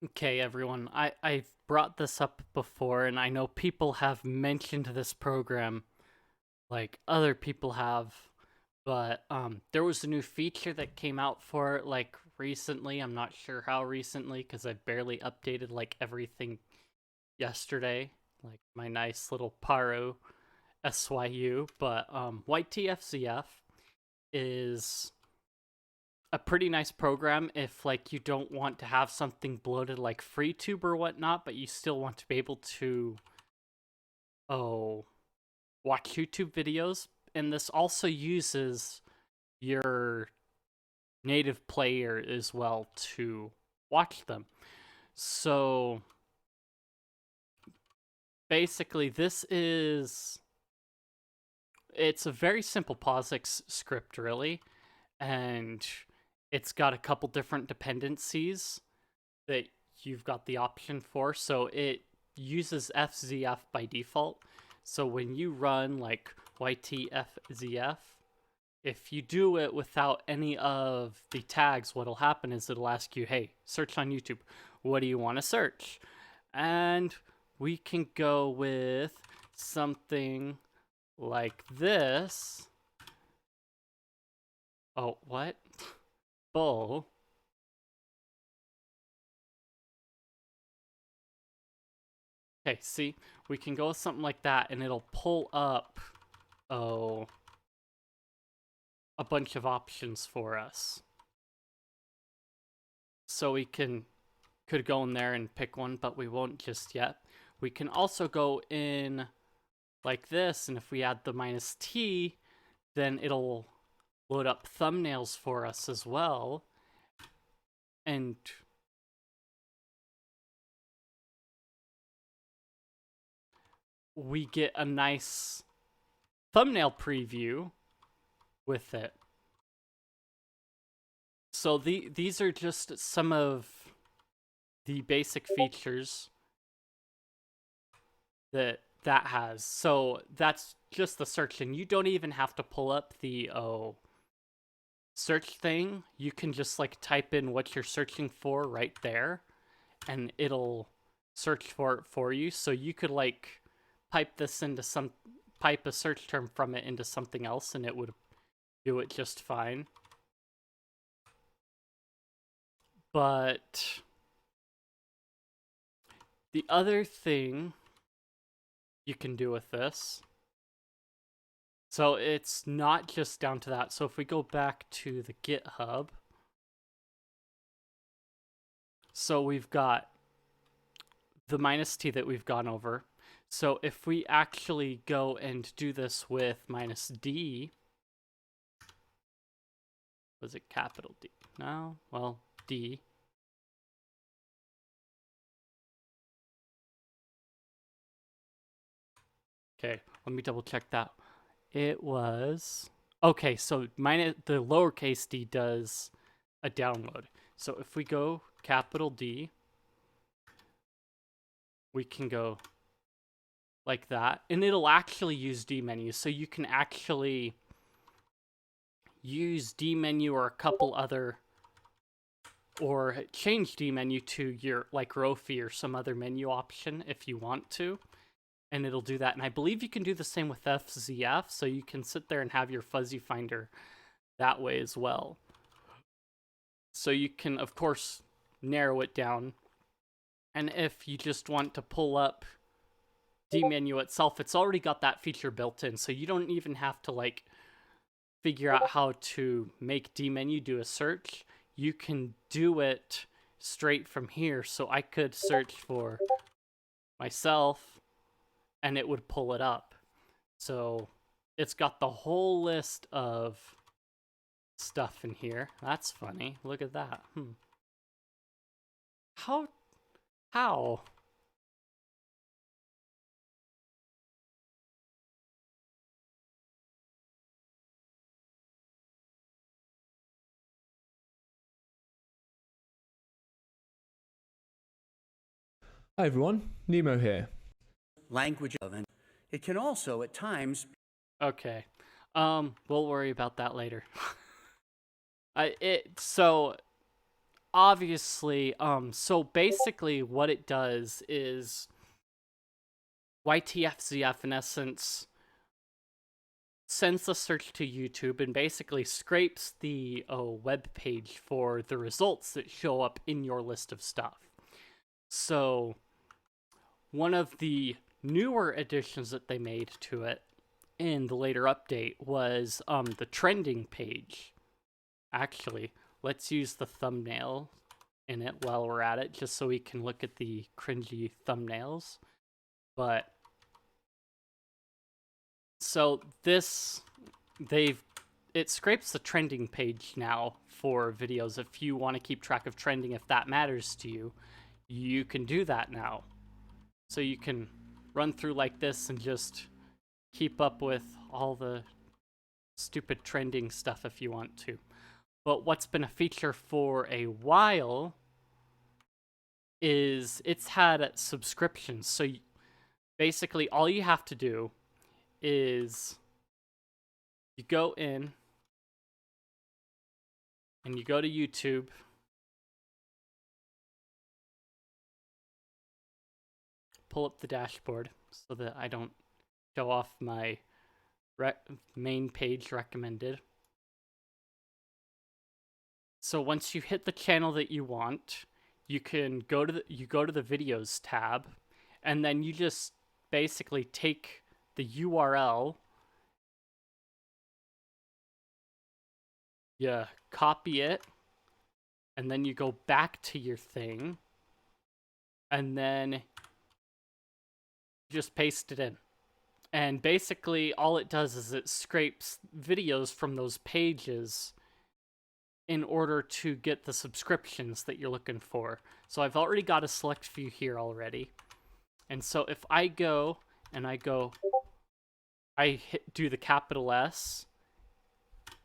Okay, everyone, I've brought this up before, and I know people have mentioned this program, like other people have, but there was a new feature that came out for it, like, recently. I'm not sure how recently, because I barely updated, like, everything yesterday, like my nice little Paro SYU, but YTFZF is a pretty nice program if like you don't want to have something bloated like freetube or whatnot, but you still want to be able to watch YouTube videos. And this also uses your native player as well to watch them. So basically it's a very simple POSIX script really, and it's got a couple different dependencies that you've got the option for. So it uses FZF by default. So when you run like YTFZF, if you do it without any of the tags, what'll happen is it'll ask you, hey, search on YouTube. What do you want to search? And we can go with something like this. Oh, what? Bull. Okay, see, we can go with something like that, and it'll pull up, a bunch of options for us. So we could go in there and pick one, but we won't just yet. We can also go in like this, and if we add the -T, then it'll load up thumbnails for us as well. And we get a nice thumbnail preview with it. So these are just some of the basic features that has. So that's just the search, and you don't even have to pull up the search thing. You can just like type in what you're searching for right there, and it'll search for it for you. So you could like pipe a search term from it into something else, and it would do it just fine. But the other thing you can do with this, so it's not just down to that. So if we go back to the GitHub, so we've got the -T that we've gone over. So if we actually go and do this with -D, was it capital D? No, well, D. Okay, let me double check that. It was, okay, so the lowercase d does a download. So if we go capital D, we can go like that, and it'll actually use D menu. So you can actually use D menu or a couple other, or change D menu to your like Rofi or some other menu option if you want to, and it'll do that. And I believe you can do the same with FZF, so you can sit there and have your fuzzy finder that way as well. So you can, of course, narrow it down. And if you just want to pull up D menu itself, it's already got that feature built in, so you don't even have to like figure out how to make D menu do a search. You can do it straight from here. So I could search for myself and it would pull it up. So it's got the whole list of stuff in here. That's funny. Look at that. How? Hi everyone, Nemo here. Language of, and it can also at times. Okay. We'll worry about that later. So obviously, so basically what it does is YTFZF, in essence, sends the search to YouTube and basically scrapes the web page for the results that show up in your list of stuff. So one of the newer additions that they made to it in the later update was the trending page. Actually, let's use the thumbnail in it while we're at it, just so we can look at the cringy thumbnails. But so this, it scrapes the trending page now for videos. If you want to keep track of trending, if that matters to you, you can do that now. So you can run through like this and just keep up with all the stupid trending stuff if you want to. But what's been a feature for a while is it's had subscriptions. So basically all you have to do is you go in and you go to YouTube, pull up the dashboard so that I don't show off my main page recommended. So once you hit the channel that you want, you can go to the videos tab, and then you just basically take the URL, you copy it, and then you go back to your thing, and then just paste it in. And basically all it does is it scrapes videos from those pages in order to get the subscriptions that you're looking for. So I've already got a select few here already. And so if I go and do the capital S,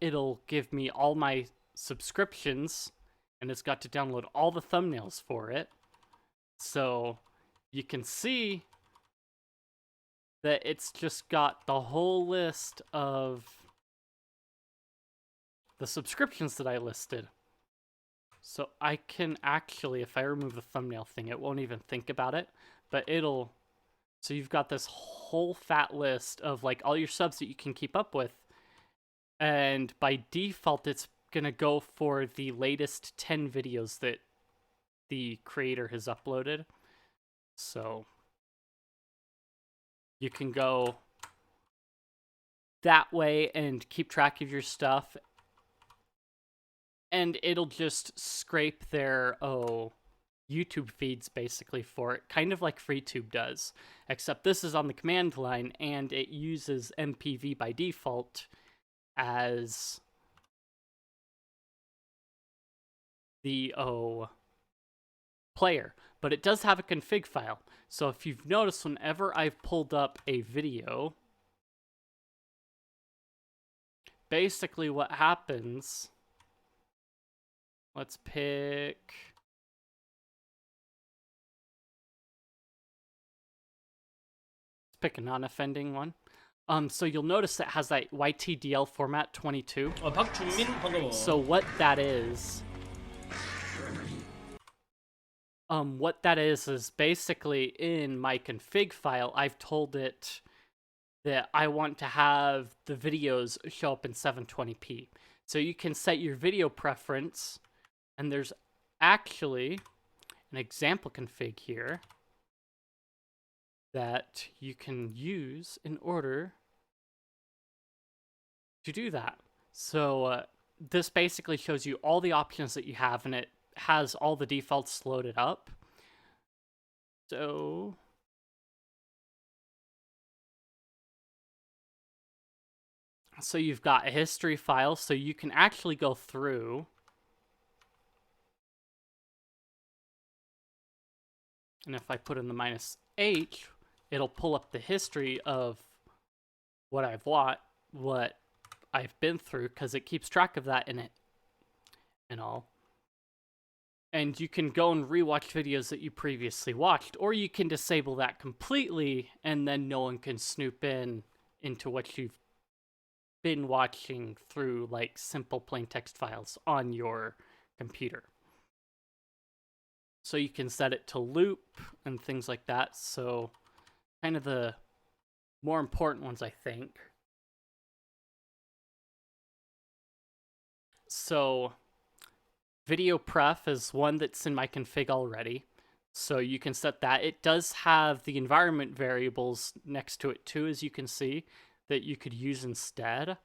it'll give me all my subscriptions, and it's got to download all the thumbnails for it. So you can see that it's just got the whole list of the subscriptions that I listed. So I can actually, if I remove the thumbnail thing, it won't even think about it, but so you've got this whole fat list of like all your subs that you can keep up with. And by default, it's gonna go for the latest 10 videos that the creator has uploaded. So you can go that way and keep track of your stuff. And it'll just scrape their YouTube feeds basically for it, kind of like freetube does, except this is on the command line and it uses MPV by default as the player, but it does have a config file. So if you've noticed, whenever I've pulled up a video, basically what happens, let's pick a non-offending one. So you'll notice it has that YTDL format 22. 박준민 반가워. So what that is basically in my config file, I've told it that I want to have the videos show up in 720p. So you can set your video preference, and there's actually an example config here that you can use in order to do that. So this basically shows you all the options that you have, and it has all the defaults loaded up. So you've got a history file, so you can actually go through and if I put in the -H, it'll pull up the history of what I've been through, because it keeps track of that in it and all. And you can go and rewatch videos that you previously watched, or you can disable that completely, and then no one can snoop into what you've been watching through like simple plain text files on your computer. So you can set it to loop and things like that. So kind of the more important ones, I think. So video pref is one that's in my config already. So you can set that. It does have the environment variables next to it too, as you can see, that you could use instead.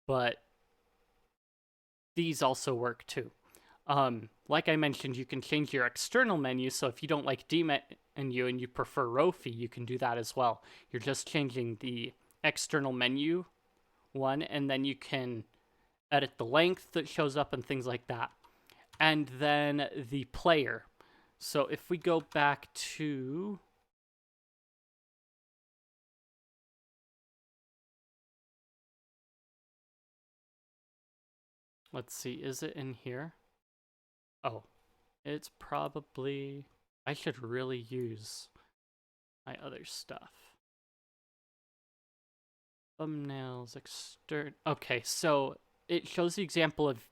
But these also work too. Like I mentioned, you can change your external menu. So if you don't like D menu and you prefer Rofi, you can do that as well. You're just changing the external menu one, and then you can edit the length that shows up and things like that. And then the player. So if we go back to let's see, is it in here? Oh, it's probably, I should really use my other stuff. Thumbnails, okay, so it shows the example of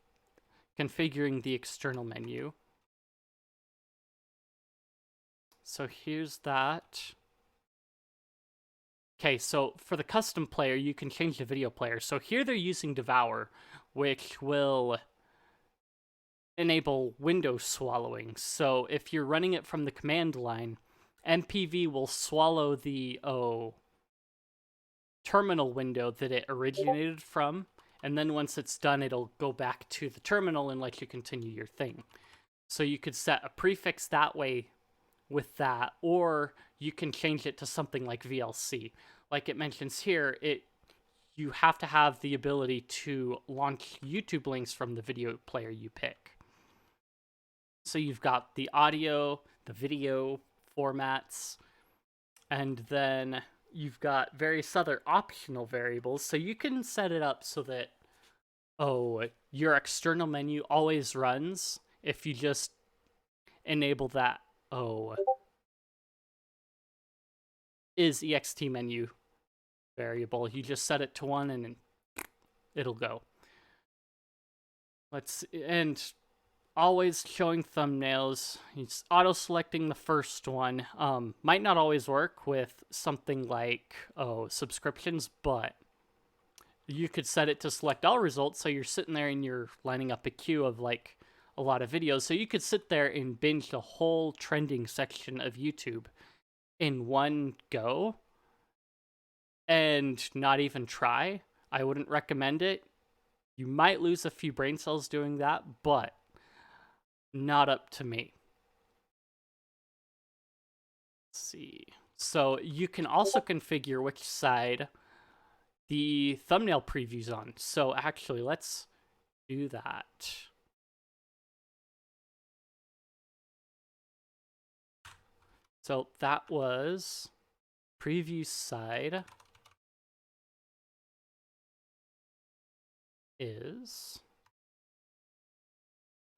configuring the external menu. So here's that. Okay, so for the custom player, you can change the video player. So here they're using Devour, which will enable window swallowing. So if you're running it from the command line, MPV will swallow the terminal window that it originated from, and then once it's done, it'll go back to the terminal and let you continue your thing. So you could set a prefix that way with that, or you can change it to something like VLC. Like it mentions here, you have to have the ability to launch YouTube links from the video player you pick. So you've got the audio, the video formats, and then you've got various other optional variables. So you can set it up so that, your external menu always runs if you just enable that, is ext menu variable. You just set it to 1 and it'll go. And always showing thumbnails. It's auto-selecting the first one. Might not always work with something like, subscriptions, but you could set it to select all results, so you're sitting there and you're lining up a queue of like a lot of videos. So you could sit there and binge the whole trending section of YouTube in one go and not even try. I wouldn't recommend it. You might lose a few brain cells doing that, but not up to me. Let's see. So you can also configure which side the thumbnail preview's on. So actually, let's do that. So that was preview side is,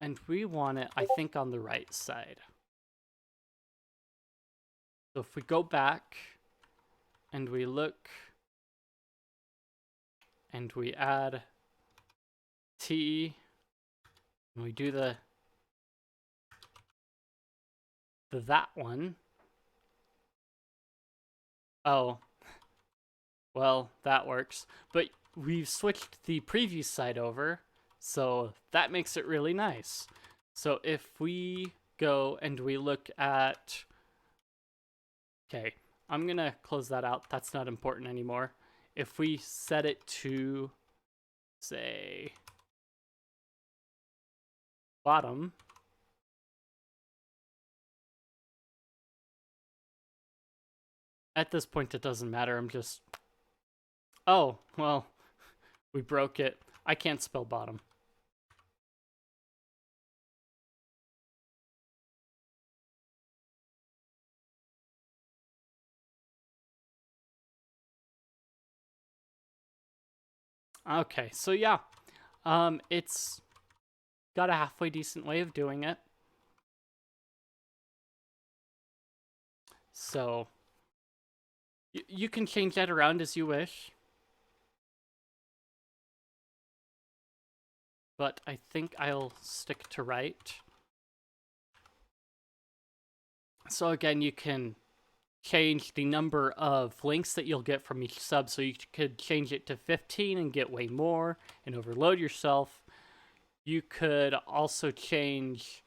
and we want it, I think, on the right side. So if we go back and we look and we add T and we do the that one. Oh, well, that works. But we've switched the preview side over, so that makes it really nice. So if we go and we look at, okay, I'm gonna close that out. That's not important anymore. If we set it to, say, bottom, at this point it doesn't matter. I'm just, oh, well, we broke it. I can't spell bottom. Okay, so yeah, it's got a halfway decent way of doing it. So you can change that around as you wish. But I think I'll stick to right. So again, you can change the number of links that you'll get from each sub. So you could change it to 15 and get way more and overload yourself. You could also change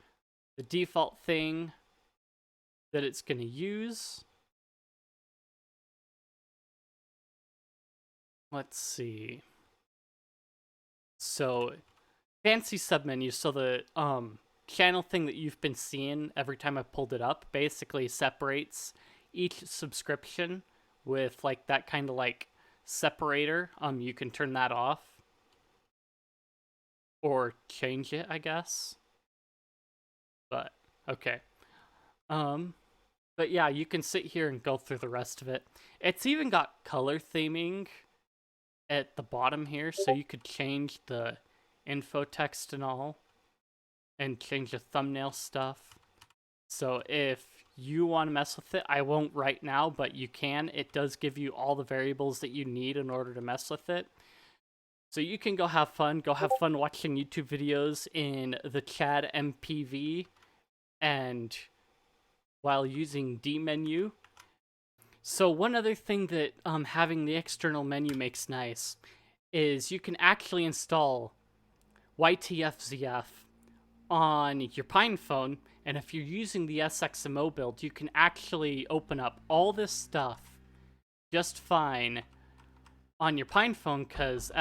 the default thing that it's going to use. Let's see. So, fancy submenus. So the channel thing that you've been seeing every time I've pulled it up basically separates each subscription with like that kind of like separator. You can turn that off or change it, I guess. But okay. But yeah, you can sit here and go through the rest of it. It's even got color theming at the bottom here, so you could change the info text and all, and change the thumbnail stuff. So if you want to mess with it, I won't right now, but you can. It does give you all the variables that you need in order to mess with it. So you can go have fun watching YouTube videos in the Chad MPV and while using D menu. So one other thing that having the external menu makes nice is you can actually install YTFZF on your Pine phone, and if you're using the SXMO build, you can actually open up all this stuff just fine on your Pine phone because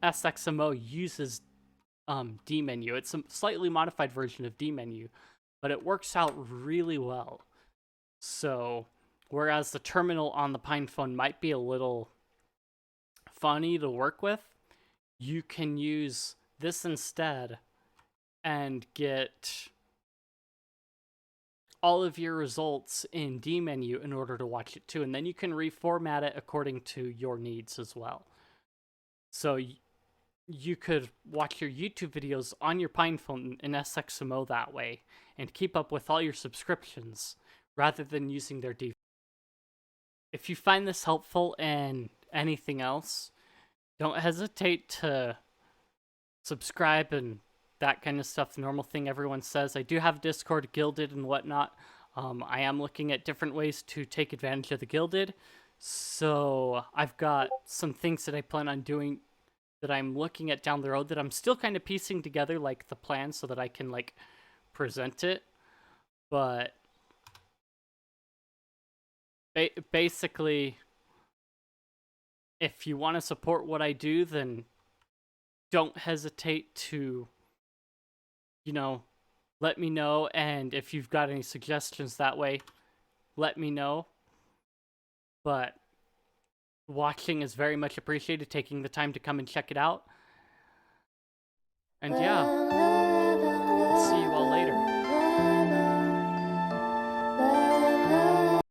SXMO uses D menu. It's a slightly modified version of D menu, but it works out really well. So whereas the terminal on the Pine phone might be a little funny to work with, you can use this instead and get all of your results in D menu in order to watch it too. And then you can reformat it according to your needs as well. So you could watch your YouTube videos on your Pine phone in SXMO that way and keep up with all your subscriptions rather than using their default. If you find this helpful and anything else, don't hesitate to subscribe and that kind of stuff, the normal thing everyone says. I do have Discord, Gilded, and whatnot. I am looking at different ways to take advantage of the Gilded. So I've got some things that I plan on doing that I'm looking at down the road that I'm still kind of piecing together, like the plan so that I can like present it. But basically, if you want to support what I do, then don't hesitate to, let me know. And if you've got any suggestions that way, let me know. But watching is very much appreciated, taking the time to come and check it out. And yeah.